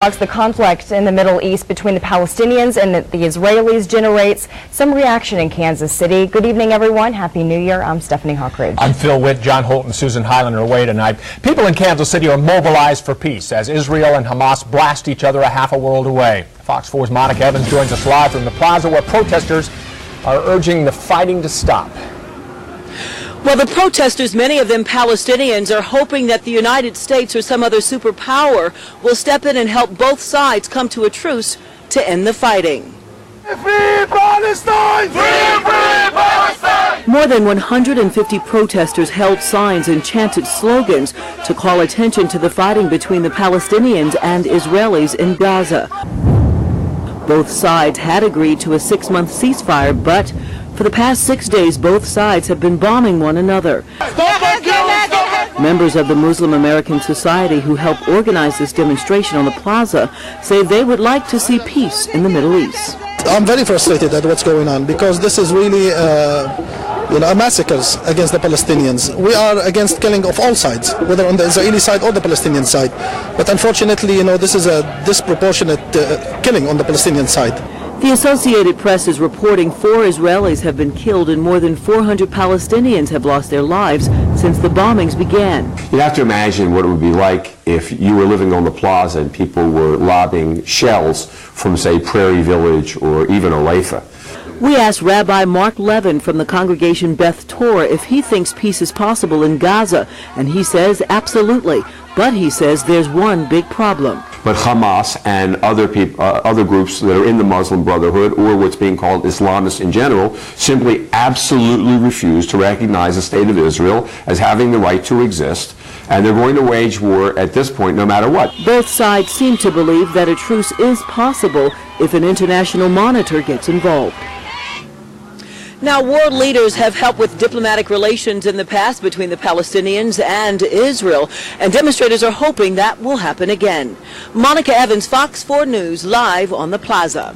The conflict in the Middle East between the Palestinians and the Israelis generates some reaction in Kansas City. Good evening, everyone. Happy New Year. I'm Stephanie Hawkridge. I'm Phil Witt. John Holt and Susan Hyland are away tonight. People in Kansas City are mobilized for peace as Israel and Hamas blast each other a half a world away. Fox 4's Monica Evans joins us live from the Plaza, where protesters are urging the fighting to stop. Well, the protesters, many of them Palestinians, are hoping that the United States or some other superpower will step in and help both sides come to a truce to end the fighting. Free Palestine! Free Palestine! More than 150 protesters held signs and chanted slogans to call attention to the fighting between the Palestinians and Israelis in Gaza. Both sides had agreed to a 6-month ceasefire, but for the past 6 days, both sides have been bombing one another. Members of the Muslim American Society who helped organize this demonstration on the Plaza say they would like to see peace in the Middle East. I'm very frustrated at what's going on because this is really a massacres against the Palestinians. We are against killing of all sides, whether on the Israeli side or the Palestinian side. But unfortunately, this is a disproportionate killing on the Palestinian side. The Associated Press is reporting 4 Israelis have been killed and more than 400 Palestinians have lost their lives since the bombings began. You have to imagine what it would be like if you were living on the Plaza and people were lobbing shells from, say, Prairie Village or even Olathe. We asked Rabbi Mark Levin from the congregation Beth Torah if he thinks peace is possible in Gaza, and he says absolutely. But he says there's one big problem. But Hamas and other groups that are in the Muslim Brotherhood or what's being called Islamists in general simply absolutely refuse to recognize the state of Israel as having the right to exist, and they're going to wage war at this point no matter what. Both sides seem to believe that a truce is possible if an international monitor gets involved. Now, world leaders have helped with diplomatic relations in the past between the Palestinians and Israel, and demonstrators are hoping that will happen again. Monica Evans, Fox 4 News, live on the Plaza.